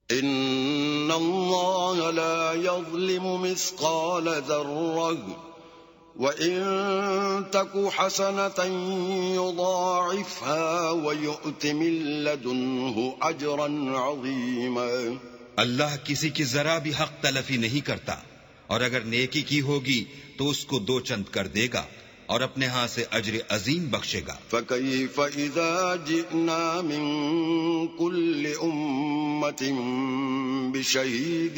إن الله لا يظلم مثقال ذرة وإن تك حسنة يضاعفها ويؤت من لدنه أجرا عظيما۔ اللہ کسی کی ذرا بھی حق تلفی نہیں کرتا، اور اگر نیکی کی ہوگی تو اس کو دو چند کر دے گا اور اپنے ہاں سے اجر عظیم بخشے گا۔ فَكَيْفَ إِذَا جِئْنَا مِن كُلِّ أُمَّةٍ بِشَهِيدٍ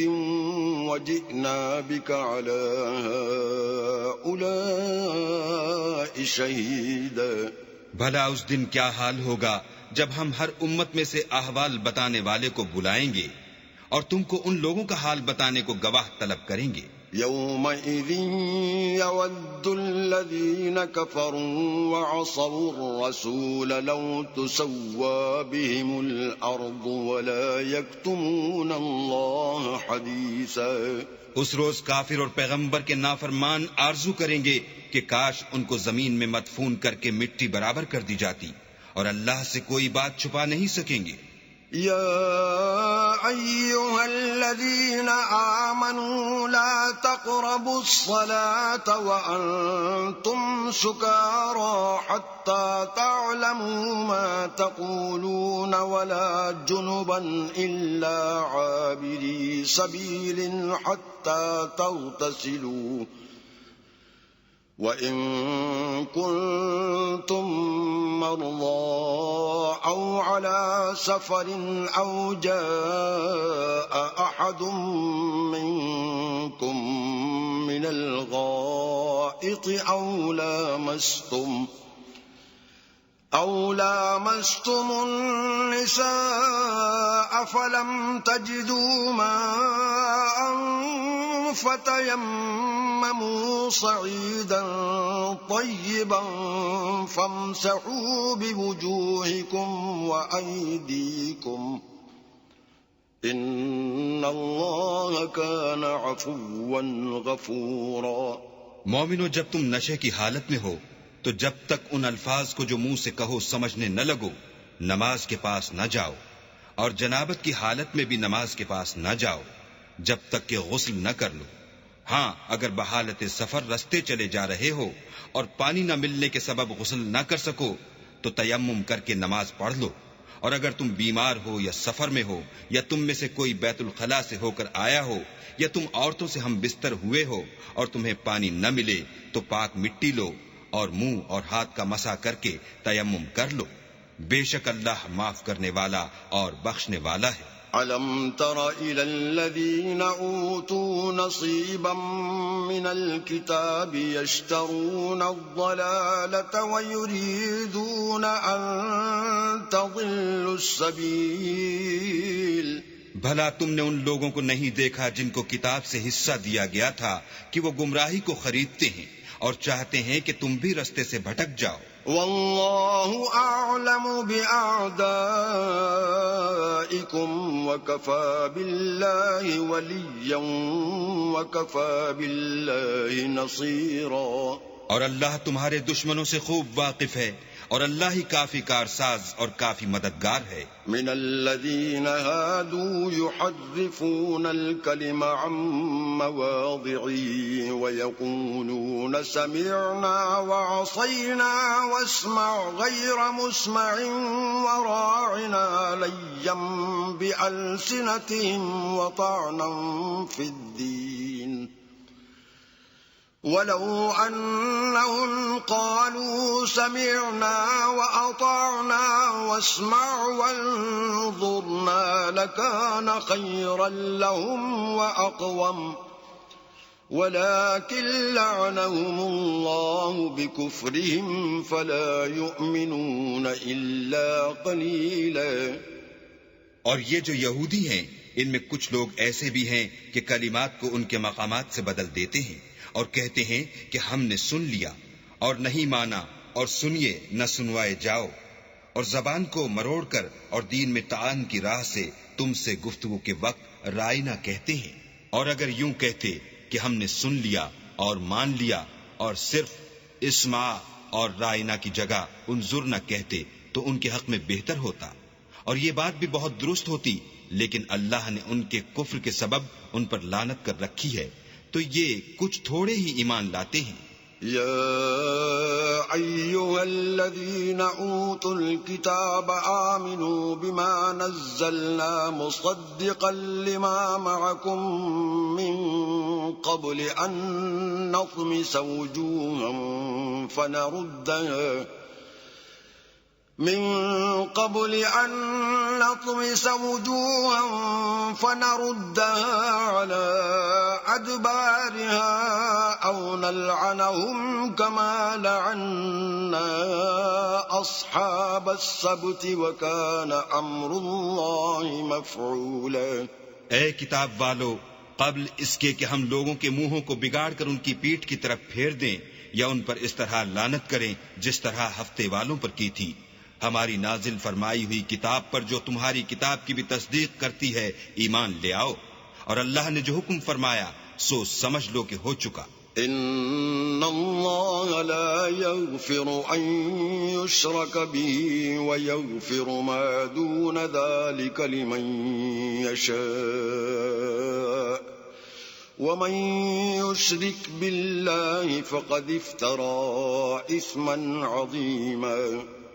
وَجِئْنَا بِكَ عَلَى هَؤُلَاءِ شَهِيدًا۔ بھلا اس دن کیا حال ہوگا جب ہم ہر امت میں سے احوال بتانے والے کو بلائیں گے اور تم کو ان لوگوں کا حال بتانے کو گواہ طلب کریں گے۔ يومئذ يود الذين كفروا وعصوا الرسول لو تسوى بهم الأرض ولا يكتمون الله حديثا۔ اس روز کافر اور پیغمبر کے نافرمان آرزو کریں گے کہ کاش ان کو زمین میں مدفون کر کے مٹی برابر کر دی جاتی، اور اللہ سے کوئی بات چھپا نہیں سکیں گے۔ يا أيها الذين آمنوا لا تقربوا الصلاة وأنتم سكارى حتى تعلموا ما تقولون ولا جنبا إلا عابري سبيل حتى تغتسلوا وَإِن كُنتُم مَّرْضَىٰ أَوْ عَلَىٰ سَفَرٍ أَوْ جَاءَ أَحَدٌ مِّنكُم مِّنَ الْغَائِطِ أَوْ لَامَسْتُمُ النِّسَاءَ فَلَمْ تَجِدُوا مَاءً فَتَيَمَّمُوا صَعِيدًا طَيِّبًا فَامْسَحُوا بِوُجُوهِكُمْ وَأَيْدِيكُمْ إِنَّ اللَّهَ كَانَ عَفُوًّا غَفُورًا۔ مومنو، جب تم نشے کی حالت میں ہو تو جب تک ان الفاظ کو جو منہ سے کہو سمجھنے نہ لگو نماز کے پاس نہ جاؤ، اور جنابت کی حالت میں بھی نماز کے پاس نہ جاؤ جب تک کہ غسل نہ کر لو۔ ہاں، اگر بحالت سفر رستے چلے جا رہے ہو اور پانی نہ ملنے کے سبب غسل نہ کر سکو تو تیمم کر کے نماز پڑھ لو، اور اگر تم بیمار ہو یا سفر میں ہو یا تم میں سے کوئی بیت الخلاء سے ہو کر آیا ہو یا تم عورتوں سے ہم بستر ہوئے ہو اور تمہیں پانی نہ ملے تو پاک مٹی لو اور منہ اور ہاتھ کا مسح کر کے تیمم کر لو، بے شک اللہ معاف کرنے والا اور بخشنے والا ہے۔ أَلَمْ تَرَ إِلَى الَّذِينَ أُوتُوا نَصِيبًا مِّنَ الْكِتَابِ يَشْتَرُونَ الضَّلَالَةَ وَيُرِيدُونَ أَن تَضِلُّوا السَّبِيلَ۔ بھلا تم نے ان لوگوں کو نہیں دیکھا جن کو کتاب سے حصہ دیا گیا تھا کہ وہ گمراہی کو خریدتے ہیں اور چاہتے ہیں کہ تم بھی رستے سے بھٹک جاؤ۔ واللہ اعلم بأعدائکم وکفى باللہ ولیا وکفى باللہ نصیرا۔ اور اللہ تمہارے دشمنوں سے خوب واقف ہے، اور اللہ ہی کافی کارساز اور کافی مددگار ہے۔ من الذین هادوا يحرفون الكلم عن مواضعه ويقولون سمعنا وعصينا واسمع غير مسمع وراعنا ليا بألسنتهم وطعنا في الدين ولو أنهم قالوا سمعنا وأطعنا واسمع وانظرنا لكان خيرا لهم وأقوم ولكن لعنهم الله بكفرهم فلا يؤمنون إلا قليلا۔ اور یہ جو یہودی ہیں ان میں کچھ لوگ ایسے بھی ہیں کہ کلمات کو ان کے مقامات سے بدل دیتے ہیں اور کہتے ہیں کہ ہم نے سن لیا اور نہیں مانا، اور سنیے نہ سنوائے جاؤ، اور زبان کو مروڑ کر اور دین میں طعن کی راہ سے تم سے گفتگو کے وقت رائنا کہتے ہیں۔ اور اگر یوں کہتے کہ ہم نے سن لیا اور مان لیا اور صرف اسمع اور رائنا کی جگہ انظر نہ کہتے تو ان کے حق میں بہتر ہوتا، اور یہ بات بھی بہت درست ہوتی، لیکن اللہ نے ان کے کفر کے سبب ان پر لعنت کر رکھی ہے، تو یہ کچھ تھوڑے ہی ایمان لاتے ہیں۔ يا أيها الذين أوتوا الكتاب آمنوا بما نزلنا مصدقا لما معكم من قبل أن نطمس وجوها فنردها على أدبارها أو نلعنهم كما لعنا أصحاب السبت وكان أمر الله مفعولا۔ اے کتاب والو، قبل اس کے کہ ہم لوگوں کے منہوں کو بگاڑ کر ان کی پیٹھ کی طرف پھیر دیں یا ان پر اس طرح لعنت کریں جس طرح ہفتے والوں پر کی تھی، ہماری نازل فرمائی ہوئی کتاب پر جو تمہاری کتاب کی بھی تصدیق کرتی ہے ایمان لے آؤ، اور اللہ نے جو حکم فرمایا سو سمجھ لو کہ ہو چکا۔ ان اللہ لا یغفر ان یشرک به ویغفر ما دون ذلك لمن یشاء ومن یشرک باللہ فقد افترى اثما عظیما۔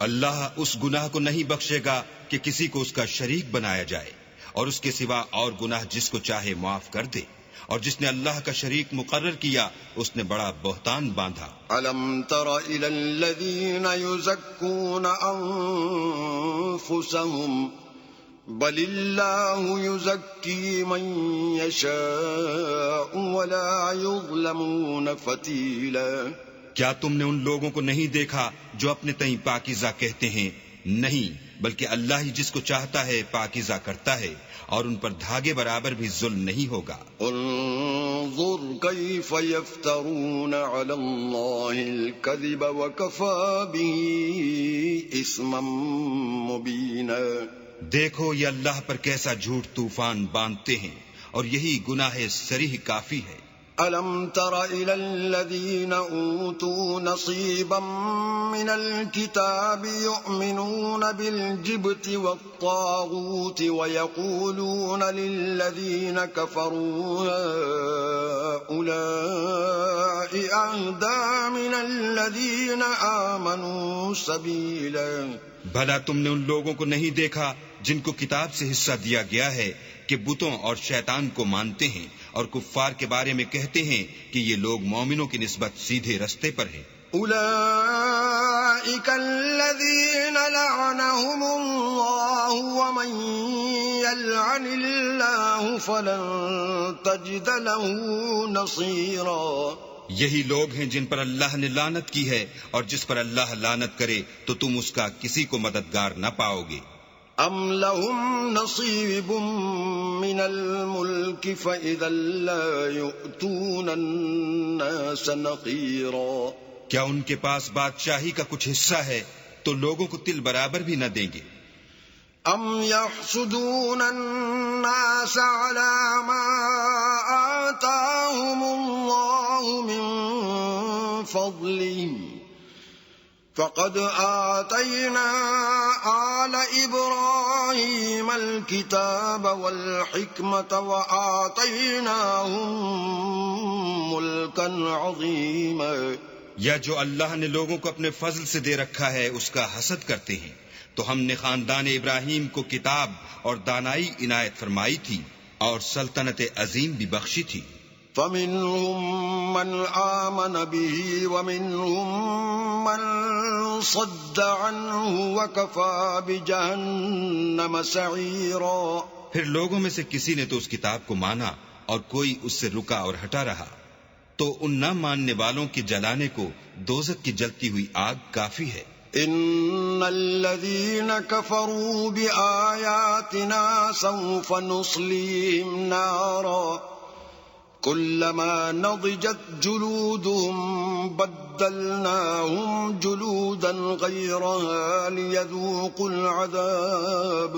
اللہ اس گناہ کو نہیں بخشے گا کہ کسی کو اس کا شریک بنایا جائے، اور اس کے سوا اور گناہ جس کو چاہے معاف کر دے، اور جس نے اللہ کا شریک مقرر کیا اس نے بڑا بہتان باندھا۔ الم تر الى الذین یزکون انفسهم بل اللہ یزکی من یشاء ولا یظلمون فتیلا۔ کیا تم نے ان لوگوں کو نہیں دیکھا جو اپنے تئیں پاکیزہ کہتے ہیں؟ نہیں، بلکہ اللہ ہی جس کو چاہتا ہے پاکیزہ کرتا ہے، اور ان پر دھاگے برابر بھی ظلم نہیں ہوگا۔ انظر کیف یفترون علی اللہ الکذب وکفی به اثما مبینا۔ دیکھو یہ اللہ پر کیسا جھوٹ طوفان باندھتے ہیں، اور یہی گناہ صریح کافی ہے۔ أَلَمْ تَرَ إِلَى الَّذِينَ أُوتُوا نَصِيبًا مِنَ الْكِتَابِ يُؤْمِنُونَ بِالْجِبْتِ وَالطَّاغُوتِ وَيَقُولُونَ لِلَّذِينَ كَفَرُوا هَؤُلَاءِ أَهْدَىٰ مِنَ الَّذِينَ آمَنُوا سَبِيلًا۔ بھلا تم نے ان لوگوں کو نہیں دیکھا جن کو کتاب سے حصہ دیا گیا ہے کہ بتوں اور شیطان کو مانتے ہیں، اور کفار کے بارے میں کہتے ہیں کہ یہ لوگ مومنوں کی نسبت سیدھے رستے پر ہیں۔ اولئک الذین لعنهم اللہ ومن یلعن اللہ فلن تجد له نصیرا۔ یہی لوگ ہیں جن پر اللہ نے لعنت کی ہے، اور جس پر اللہ لعنت کرے تو تم اس کا کسی کو مددگار نہ پاؤ گے۔ ام لهم نصیب من الملک فاذا لا یؤتون الناس نقیرا۔ کیا ان کے پاس بادشاہی کا کچھ حصہ ہے تو لوگوں کو تل برابر بھی نہ دیں گے؟ ام یحسدون الناس على ما آتاهم اللہ من فضله فقد آتينا آل إبراهيم الكتاب والحكمة وآتيناهم ملكا عظيما۔ یا جو اللہ نے لوگوں کو اپنے فضل سے دے رکھا ہے اس کا حسد کرتے ہیں، تو ہم نے خاندان ابراہیم کو کتاب اور دانائی عنایت فرمائی تھی، اور سلطنت عظیم بھی بخشی تھی۔ فمنهم من آمن به ومنهم من صد عنه وكفى بجهنم سعيرا۔ پھر لوگوں میں سے کسی نے تو اس کتاب کو مانا اور کوئی اس سے رکا اور ہٹا رہا، تو ان نہ ماننے والوں کے جلانے کو دوزخ کی جلتی ہوئی آگ کافی ہے۔ ان الذين كفروا بآياتنا سوف نصليهم نارا كلما نضجت جلودهم بدلناهم جلودا غيرها ليذوقوا العذاب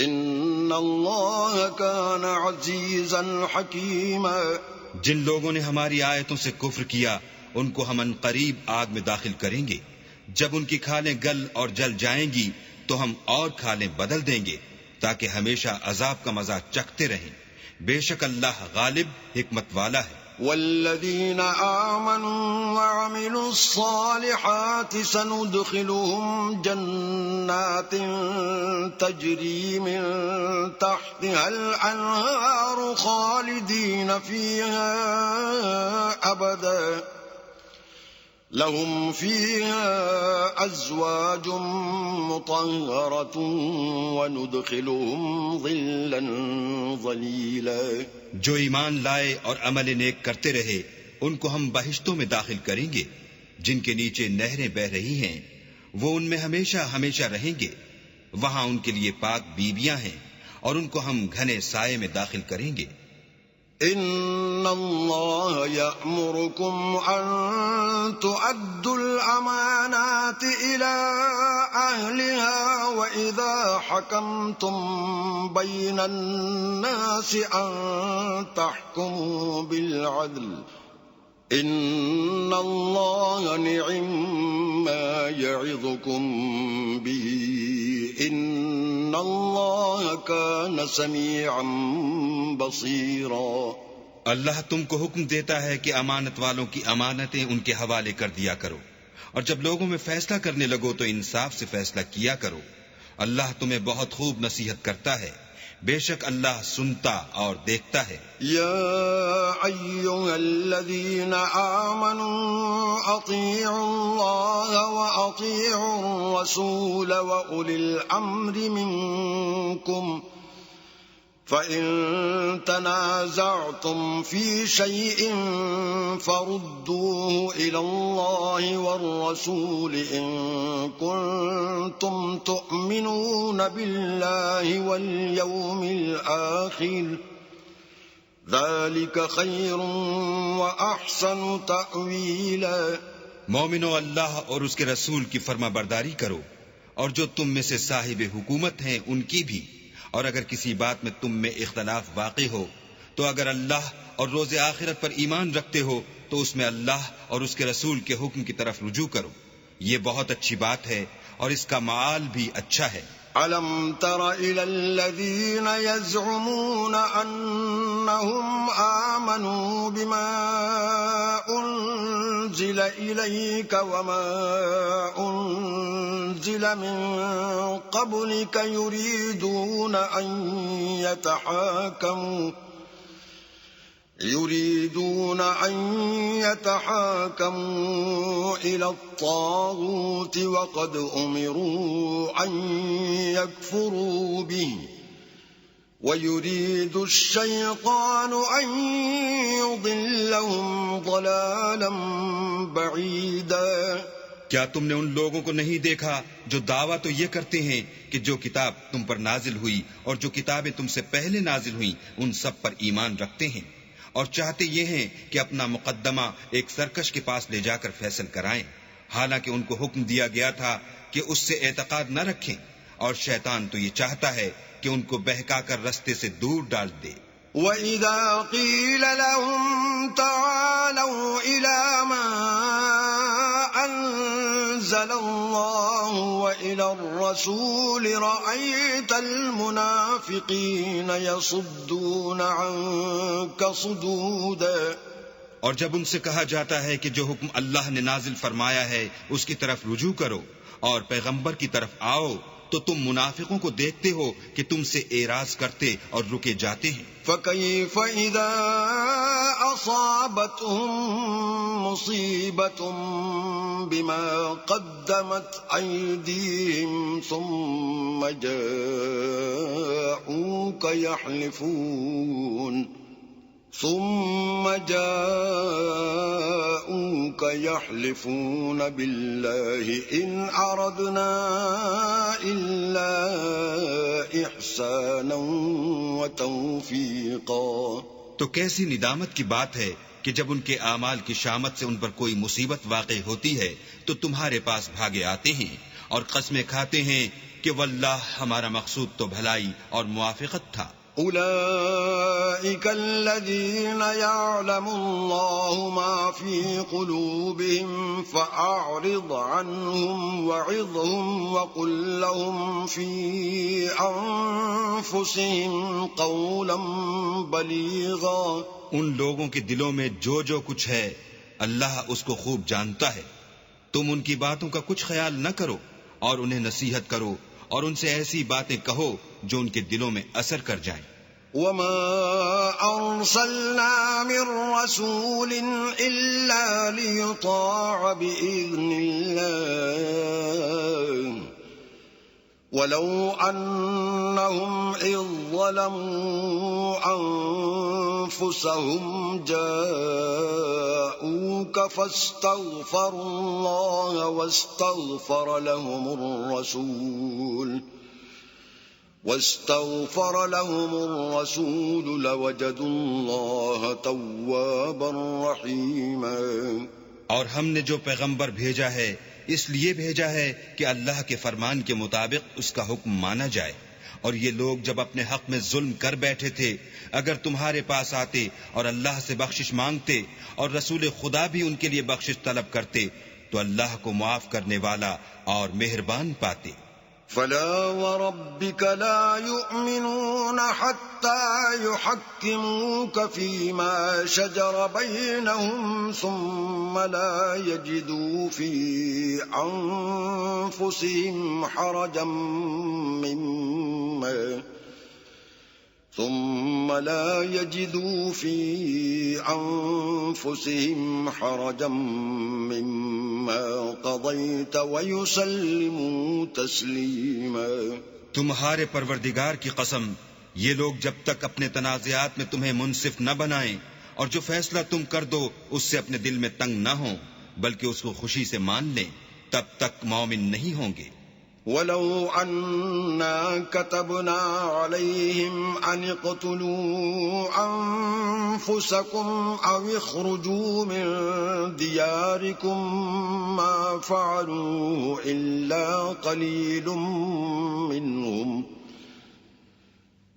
ان اللہ كان عزيزا حكيما۔ جن لوگوں نے ہماری آیتوں سے کفر کیا ان کو ہم ان قریب آگ میں داخل کریں گے، جب ان کی کھالیں گل اور جل جائیں گی تو ہم اور کھالیں بدل دیں گے تاکہ ہمیشہ عذاب کا مزہ چکھتے رہیں. بے شک اللہ غالب حکمت والا ہے. والذين آمنوا وعملوا الصالحات سندخلهم جنات تجري من تحتها الأنهار خالدين فيها أبدا لهم فيها أزواج مطهرة وندخلهم ظلا ظليلا. جو ایمان لائے اور عمل نیک کرتے رہے ان کو ہم بہشتوں میں داخل کریں گے جن کے نیچے نہریں بہ رہی ہیں، وہ ان میں ہمیشہ ہمیشہ رہیں گے. وہاں ان کے لیے پاک بیویاں ہیں اور ان کو ہم گھنے سائے میں داخل کریں گے. ان اللہ یأمرکم ان تؤدوا الامانات الى اہلها واذا حکمتم بین الناس ان تحکموا بالعدل ان اللہ نعم ما یعظکم به ان اللہ کان سمیعا بصیرا. اللہ تم کو حکم دیتا ہے کہ امانت والوں کی امانتیں ان کے حوالے کر دیا کرو، اور جب لوگوں میں فیصلہ کرنے لگو تو انصاف سے فیصلہ کیا کرو. اللہ تمہیں بہت خوب نصیحت کرتا ہے، بے شک اللہ سنتا اور دیکھتا ہے. یا ایھا الذین آمنوا اطیعوا اللہ واطیعوا الرسول واولی الامر منکم فَإِن تَنَازَعْتُمْ فِي شَيْءٍ فَرُدُّوهُ إِلَى اللَّهِ وَالرَّسُولِ إِن كُنتُمْ تُؤْمِنُونَ بِاللَّهِ وَالْيَوْمِ الْآخِرِ ذَلِكَ خَيْرٌ وَأَحْسَنُ تَأْوِيلًا. مومنو، اللہ اور اس کے رسول کی فرما برداری کرو، اور جو تم میں سے صاحب حکومت ہیں ان کی بھی. اور اگر کسی بات میں تم میں اختلاف واقع ہو تو اگر اللہ اور روز آخرت پر ایمان رکھتے ہو تو اس میں اللہ اور اس کے رسول کے حکم کی طرف رجوع کرو. یہ بہت اچھی بات ہے اور اس کا معال بھی اچھا ہے. أَلَمْ تَرَ إِلَى الَّذِينَ يَزْعُمُونَ أَنَّهُمْ آمَنُوا بِمَا أُنزِلَ إِلَيْكَ وَمَا أُنزِلَ مِن قَبْلِكَ يُرِيدُونَ أن يتحاكموا إلى الطاغوت وقد أمروا أن يكفروا به ويريد الشيطان أن يضلهم ضلالا بعيدا. کیا تم نے ان لوگوں کو نہیں دیکھا جو دعویٰ تو یہ کرتے ہیں کہ جو کتاب تم پر نازل ہوئی اور جو کتابیں تم سے پہلے نازل ہوئیں ان سب پر ایمان رکھتے ہیں، اور چاہتے یہ ہیں کہ اپنا مقدمہ ایک سرکش کے پاس لے جا کر فیصل کرائیں، حالانکہ ان کو حکم دیا گیا تھا کہ اس سے اعتقاد نہ رکھیں، اور شیطان تو یہ چاہتا ہے کہ ان کو بہکا کر رستے سے دور ڈال دے. وَإِذَا قِيلَ لَهُمْ تَعَالَوْا إِلَى مَا أَنزَلَ اللَّهُ وَإِلَى الرَّسُولِ رَأَيْتَ الْمُنَافِقِينَ يَصُدُّونَ عَنكَ صُدُودًا. اور جب ان سے کہا جاتا ہے کہ جو حکم اللہ نے نازل فرمایا ہے اس کی طرف رجوع کرو اور پیغمبر کی طرف آؤ تو تم منافقوں کو دیکھتے ہو کہ تم سے اعراض کرتے اور رکے جاتے ہیں. فَكَيْفَ إِذَا أَصَابَتْهُم مُّصِيبَةٌ بِمَا قَدَّمَتْ أَيْدِيهِمْ ثُمَّ جَاءُوكَ يحلفون بالله إن أردنا إلا إحسانا وتوفيقا. تو کیسی ندامت کی بات ہے کہ جب ان کے اعمال کی شامت سے ان پر کوئی مصیبت واقع ہوتی ہے تو تمہارے پاس بھاگے آتے ہیں اور قسمیں کھاتے ہیں کہ واللہ ہمارا مقصود تو بھلائی اور موافقت تھا. أولئك الذين يعلم الله ما في قلوبهم فأعرض عنهم وعظهم وقل لهم في أنفسهم قولا بليغا. ان لوگوں کے دلوں میں جو کچھ ہے اللہ اس کو خوب جانتا ہے. تم ان کی باتوں کا کچھ خیال نہ کرو اور انہیں نصیحت کرو اور ان سے ایسی باتیں کہو جو ان کے دلوں میں اثر کر جائیں. وما أرسلنا من رسول إلا ليطاع بإذن الله ولو أنهم إذ ظلموا أنفسهم جاءوك فاستغفروا الله واستغفر لهم الرسول لوجدوا الله توابا رحيما. اور ہم نے جو پیغمبر بھیجا ہے اس لیے بھیجا ہے کہ اللہ کے فرمان کے مطابق اس کا حکم مانا جائے. اور یہ لوگ جب اپنے حق میں ظلم کر بیٹھے تھے اگر تمہارے پاس آتے اور اللہ سے بخشش مانگتے اور رسول خدا بھی ان کے لیے بخشش طلب کرتے تو اللہ کو معاف کرنے والا اور مہربان پاتے. فلا وربك لا يؤمنون حتى يحكموك فيما شجر بينهم ثم لا يجدوا في أنفسهم حرجا مما قضيت ويسلموا تسليما. تمہارے پروردگار کی قسم یہ لوگ جب تک اپنے تنازعات میں تمہیں منصف نہ بنائیں اور جو فیصلہ تم کر دو اس سے اپنے دل میں تنگ نہ ہوں بلکہ اس کو خوشی سے مان لیں تب تک مومن نہیں ہوں گے. ولو أنا كتبنا عليهم أن اقتلوا أنفسكم أو اخرجوا من دياركم ما فعلوه إلا قليل منهم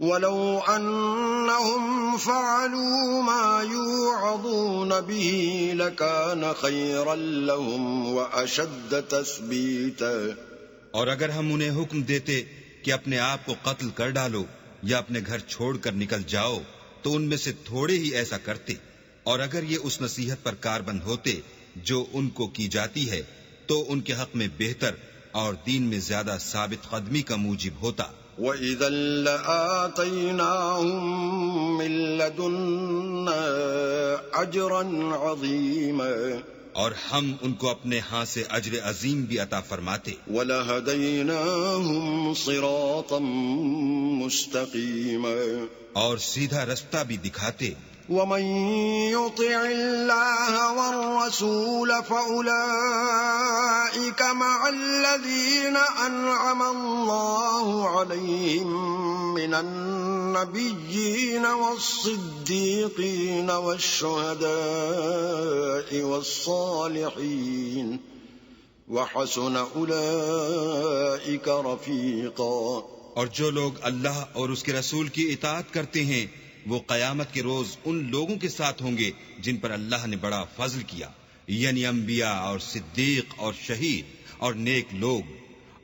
ولو أنهم فعلوا ما يوعظون به لكان خيرا لهم وأشد تثبيتا. اور اگر ہم انہیں حکم دیتے کہ اپنے آپ کو قتل کر ڈالو یا اپنے گھر چھوڑ کر نکل جاؤ تو ان میں سے تھوڑے ہی ایسا کرتے. اور اگر یہ اس نصیحت پر کاربند ہوتے جو ان کو کی جاتی ہے تو ان کے حق میں بہتر اور دین میں زیادہ ثابت قدمی کا موجب ہوتا. وَإِذًا لَآتَيْنَاهُم مِّن لَّدُنَّا أَجْرًا عَظِيمًا. اور ہم ان کو اپنے ہاں سے اجر عظیم بھی عطا فرماتے. وَلَهَدَيْنَاهُمْ صِرَاطًا مُسْتَقِيمًا. اور سیدھا رستہ بھی دکھاتے. وَمَن يُطِعِ اللَّهَ وَالرَّسُولَ فَأُولَئِكَ مَعَ الَّذِينَ أَنْعَمَ اللَّهُ عَلَيْهِم مِّنَ النَّبِيِّينَ وَالصِّدِّيقِينَ وَالشُّهَدَاءِ وَالصَّالِحِينَ وَحَسُنَ أُولَئِكَ رَفِيقًا. اور جو لوگ اللہ اور اس کے رسول کی اطاعت کرتے ہیں وہ قیامت کے روز ان لوگوں کے ساتھ ہوں گے جن پر اللہ نے بڑا فضل کیا یعنی انبیاء اور صدیق اور شہید اور نیک لوگ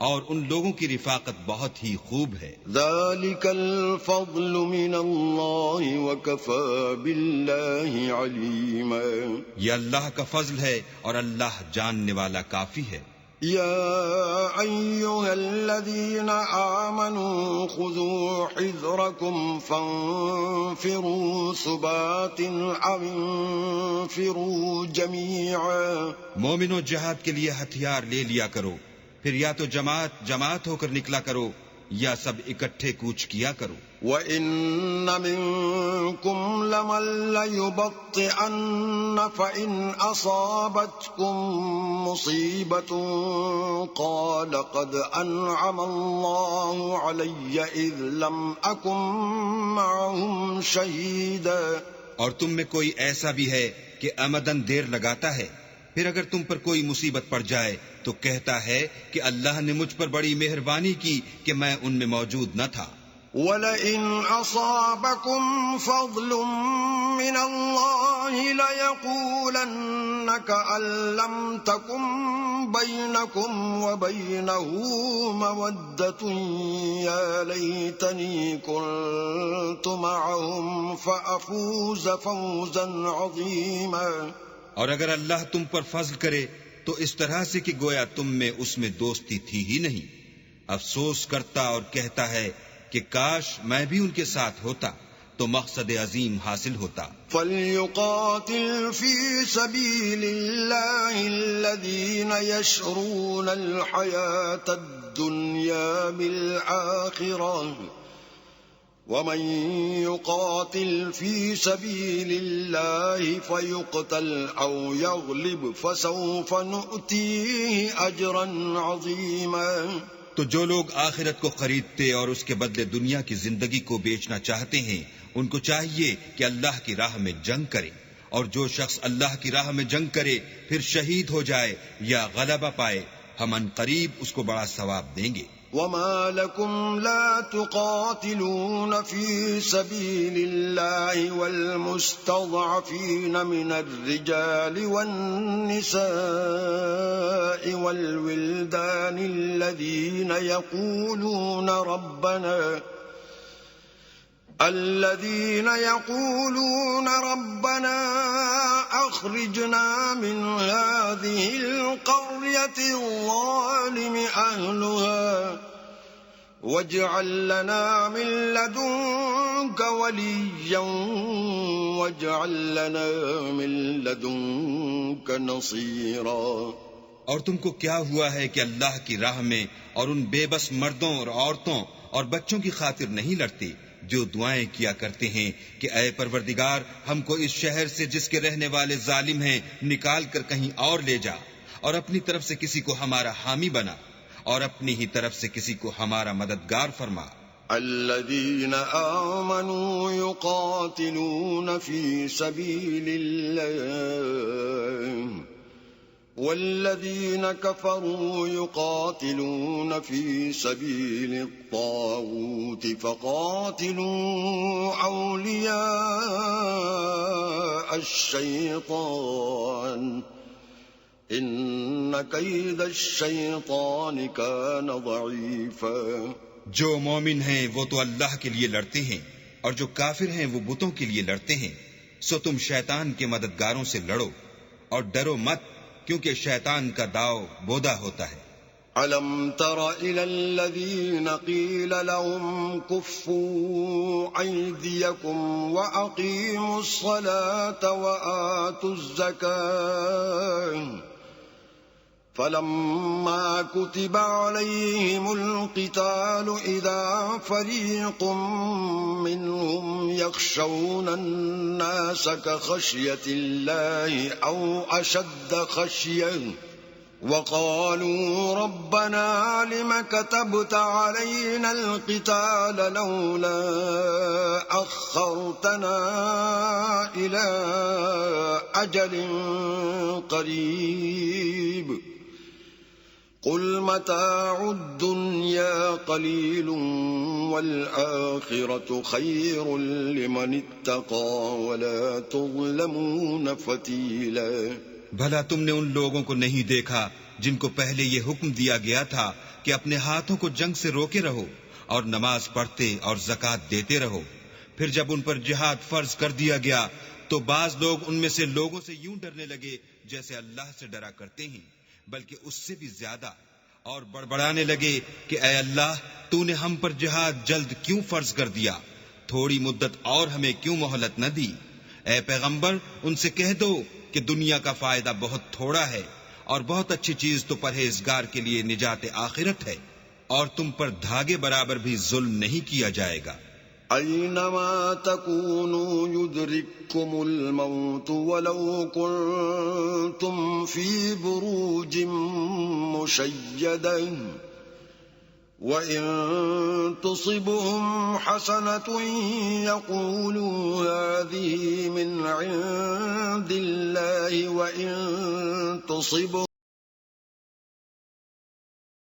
اور ان لوگوں کی رفاقت بہت ہی خوب ہے. ذَلِكَ الْفَضْلُ مِنَ اللَّهِ وَكَفَى بِاللَّهِ عَلِيمًا. یہ اللہ کا فضل ہے اور اللہ جاننے والا کافی ہے. يا أيها الذين آمنوا خذوا حذركم فانفروا ثبات أو انفروا جميعا. مومنو جہاد کے لیے ہتھیار لے لیا کرو پھر یا تو جماعت ہو کر نکلا کرو یا سب اکٹھے کوچ کیا کرو. وَإِنَّ مِنكُمْ لَمَن لَّيُبَطِّئَنَّ فَإِنْ أَصَابَتْكُم مُّصِيبَةٌ قَالَ قَدْ أَنْعَمَ اللَّهُ عَلَيَّ إِذْ لَمْ أَكُن مَّعَهُمْ شَهِيدًا. اور تم میں کوئی ایسا بھی ہے کہ عمدن دیر لگاتا ہے پھر اگر تم پر کوئی مصیبت پڑ جائے تو کہتا ہے کہ اللہ نے مجھ پر بڑی مہربانی کی کہ میں ان میں موجود نہ تھا. وَلَئِنْ أَصَابَكُمْ فَضْلٌ مِّنَ اللَّهِ لَيَقُولَنَّ كَأَن لَّمْ تَكُن بَيْنَكُمْ وَبَيْنَهُ مَوَدَّةٌ يَا لَيْتَنِي كُنتُ مَعَهُمْ فَأَفُوزَ فَوْزًا عَظِيمًا۔ اور اگر اللہ تم پر فضل کرے تو اس طرح سے کہ گویا تم میں اس میں دوستی تھی ہی نہیں، افسوس کرتا اور کہتا ہے کہ کاش میں بھی ان کے ساتھ ہوتا تو مقصد عظیم حاصل ہوتا۔ فَلْيُقَاتِلْ فِي سَبِيلِ اللَّهِ الَّذِينَ يَشْرُونَ الْحَيَاةَ الدُّنْيَا بِالْآخِرَةِ وَمَن يُقَاتِلْ فِي سَبِيلِ اللَّهِ فَيُقْتَلْ أَوْ يَغْلِبْ فَسَوْفَ نُؤْتِيهِ أَجْرًا عَظِيمًا۔ تو جو لوگ آخرت کو خریدتے اور اس کے بدلے دنیا کی زندگی کو بیچنا چاہتے ہیں، ان کو چاہیے کہ اللہ کی راہ میں جنگ کرے، اور جو شخص اللہ کی راہ میں جنگ کرے پھر شہید ہو جائے یا غلبہ پائے، ہم ان قریب اس کو بڑا ثواب دیں گے۔ وَمَا لَكُمْ لَا تُقَاتِلُونَ فِي سَبِيلِ اللَّهِ وَالْمُسْتَضْعَفِينَ مِنَ الرِّجَالِ وَالنِّسَاءِ وَالْوِلْدَانِ الَّذِينَ يَقُولُونَ رَبَّنَا أَخْرِجْنَا مِنْ هَذِهِ الْقَرْيَةِ الظَّالِمِ أَهْلُهَا وَاجْعَل لَّنَا مِن لَّدُنكَ وَلِيًّا وَاجْعَل لَّنَا مِن لَّدُنكَ نَصِيرًا۔ اور تم کو کیا ہوا ہے کہ اللہ کی راہ میں اور ان بے بس مردوں اور عورتوں اور بچوں کی خاطر نہیں لڑتے جو دعائیں کیا کرتے ہیں کہ اے پروردگار ہم کو اس شہر سے جس کے رہنے والے ظالم ہیں نکال کر کہیں اور لے جا، اور اپنی طرف سے کسی کو ہمارا حامی بنا، اور اپنی ہی طرف سے کسی کو ہمارا مددگار فرما۔ الذين آمنوا يقاتلون في سبيل الله والذين كفروا يقاتلون في سبيل الطاغوت فقاتلوا أولياء الشيطان إن كيد الشيطان كان ضعيفا۔ جو مومن ہیں وہ تو اللہ کے لیے لڑتے ہیں، اور جو کافر ہیں وہ بتوں کے لیے لڑتے ہیں، سو تم شیطان کے مددگاروں سے لڑو اور ڈرو مت، کیونکہ شیطان کا داؤ بودا ہوتا ہے۔ أَلَمْ تَرَ إِلَى الَّذِينَ قِيلَ لَهُمْ كُفُّوا أَيْدِيَكُمْ وَأَقِيمُوا الصَّلَاةَ وَآتُوا الزَّكَاةَ فَلَمَّا كُتِبَ عَلَيْهِمُ الْقِتَالُ إِذَا فَرِيقٌ مِّنْهُمْ يَخْشَوْنَ النَّاسَ كَخَشْيَةِ اللَّهِ أَوْ أَشَدَّ خَشْيَةً وَقَالُوا رَبَّنَا لِمَ كَتَبْتَ عَلَيْنَا الْقِتَالَ لَوْلَا أَخَّرْتَنَا إِلَىٰ أَجَلٍ قَرِيبٍ قُلْ مَتَاعُ الدُّنْيَا قَلِيلٌ وَالْآخِرَةُ خَيْرٌ لِمَنِ اتَّقَىٰ وَلَا تُظْلَمُونَ فَتِيلًا۔ بھلا تم نے ان لوگوں کو نہیں دیکھا جن کو پہلے یہ حکم دیا گیا تھا کہ اپنے ہاتھوں کو جنگ سے روکے رہو اور نماز پڑھتے اور زکوٰۃ دیتے رہو، پھر جب ان پر جہاد فرض کر دیا گیا تو بعض لوگ ان میں سے لوگوں سے یوں ڈرنے لگے جیسے اللہ سے ڈرا کرتے ہیں، بلکہ اس سے بھی زیادہ، اور بڑبڑانے لگے کہ اے اللہ تو نے ہم پر جہاد جلد کیوں فرض کر دیا، تھوڑی مدت اور ہمیں کیوں مہلت نہ دی؟ اے پیغمبر ان سے کہہ دو کہ دنیا کا فائدہ بہت تھوڑا ہے، اور بہت اچھی چیز تو پرہیزگار کے لیے نجات آخرت ہے، اور تم پر دھاگے برابر بھی ظلم نہیں کیا جائے گا۔ أَيْنَمَا تَكُونُوا يُدْرِككُّمُ الْمَوْتُ وَلَوْ كُنتُمْ فِي بُرُوجٍ مُّشَيَّدَةٍ وَإِن تُصِبْهُمْ حَسَنَةٌ يَقُولُوا هَٰذِهِ مِنْ عِندِ اللَّهِ وَإِن تُصِبْهُمْ